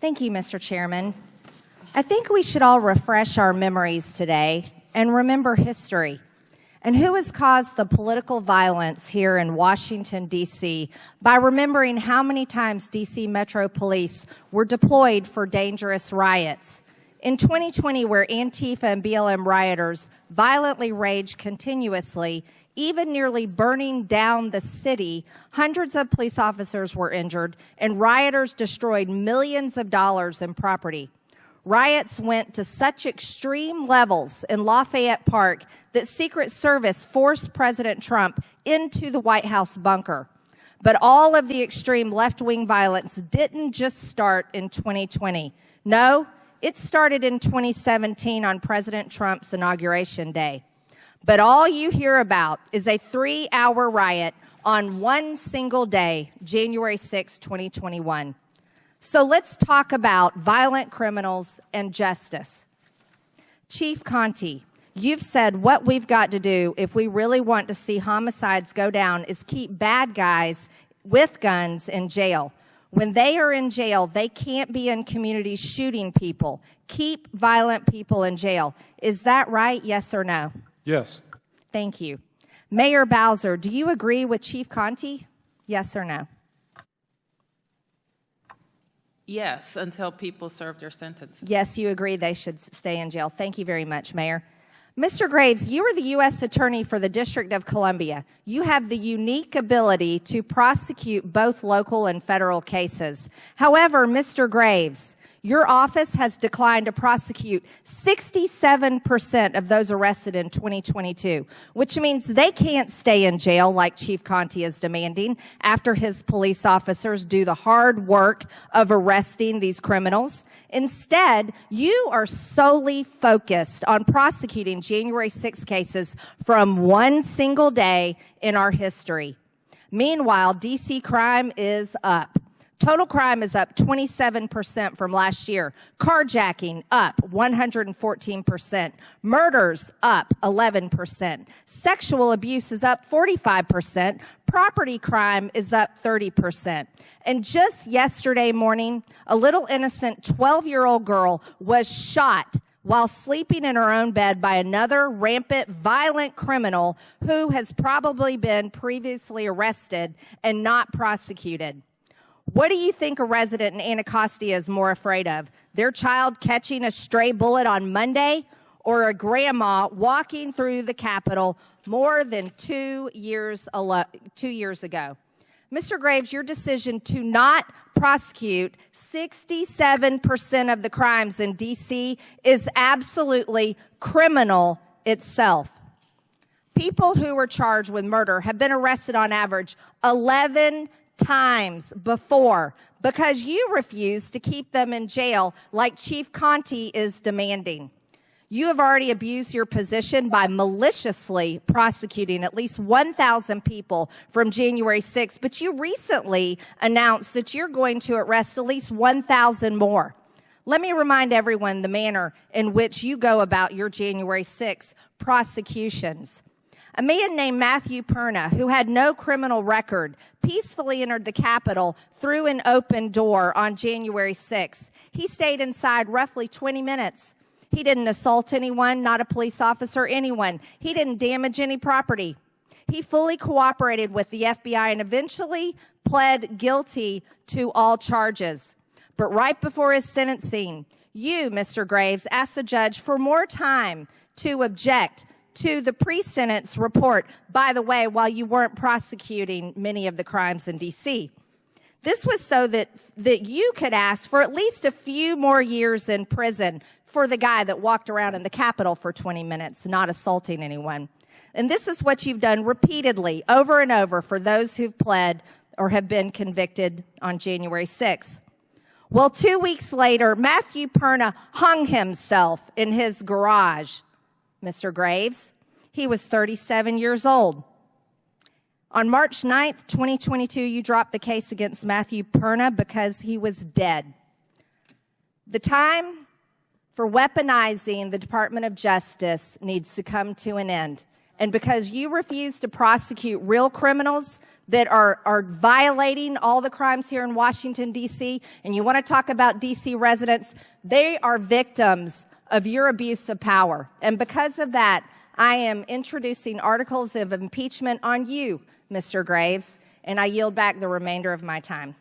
Thank you, Mr. Chairman. I think we should all refresh our memories today and remember history and who has caused the political violence here in Washington, D.C. by remembering how many times D.C. Metro Police were deployed for dangerous riots. In 2020, where Antifa and BLM rioters violently raged continuously, even nearly burning down the city, hundreds of police officers were injured, and rioters destroyed millions of dollars in property. Riots went to such extreme levels in Lafayette Park that Secret Service forced President Trump into the White House bunker. But all of the extreme left-wing violence didn't just start in 2020. No, it started in 2017 on President Trump's inauguration day. But all you hear about is a 3-hour riot on one single day, January 6, 2021. So let's talk about violent criminals and justice. Chief Conte, you've said what we've got to do if we really want to see homicides go down is keep bad guys with guns in jail. When they are in jail, they can't be in communities shooting people. Keep violent people in jail. Is that right, yes or no? Yes. Thank you. Mayor Bowser, do you agree with Chief Conte? Yes or no? Yes, until people serve their sentences. Yes, you agree they should stay in jail. Thank you very much, Mayor. Mr. Graves, you are the U.S. Attorney for the District of Columbia. You have the unique ability to prosecute both local and federal cases. However, Mr. Graves, your office has declined to prosecute 67% of those arrested in 2022, which means they can't stay in jail like Chief Conte is demanding after his police officers do the hard work of arresting these criminals. Instead, you are solely focused on prosecuting January 6 cases from one single day in our history. Meanwhile, D.C. crime is up. Total crime is up 27% from last year. Carjacking up 114%. Murders up 11%. Sexual abuse is up 45%. Property crime is up 30%. And just yesterday morning, a little innocent 12-year-old girl was shot while sleeping in her own bed by another rampant, violent criminal who has probably been previously arrested and not prosecuted. What do you think a resident in Anacostia is more afraid of? Their child catching a stray bullet on Monday or a grandma walking through the Capitol more than 2 years ago? Mr. Graves, your decision to not prosecute 67% of the crimes in D.C. is absolutely criminal itself. People who were charged with murder have been arrested on average 11 times before because you refuse to keep them in jail like Chief Conte is demanding. You have already abused your position by maliciously prosecuting at least 1,000 people from January 6th, but you recently announced that you're going to arrest at least 1,000 more. Let me remind everyone the manner in which you go about your January 6th prosecutions. A man named Matthew Perna, who had no criminal record, peacefully entered the Capitol through an open door on January 6th. He stayed inside roughly 20 minutes. He didn't assault anyone, not a police officer, anyone. He didn't damage any property. He fully cooperated with the FBI and eventually pled guilty to all charges. But right before his sentencing, you, Mr. Graves, asked the judge for more time to object to the pre-sentence report, by the way, while you weren't prosecuting many of the crimes in D.C. This was so that you could ask for at least a few more years in prison for the guy that walked around in the Capitol for 20 minutes, not assaulting anyone. And this is what you've done repeatedly, over and over, for those who've pled or have been convicted on January 6th. Well, 2 weeks later, Matthew Perna hung himself in his garage. Mr. Graves, he was 37 years old. On March 9th, 2022, you dropped the case against Matthew Perna because he was dead. The time for weaponizing the Department of Justice needs to come to an end. and because you refuse to prosecute real criminals that are violating all the crimes here in Washington, D.C., and you want to talk about D.C. residents, they are victims of your abuse of power. And because of that, I am introducing articles of impeachment on you, Mr. Graves, and I yield back the remainder of my time.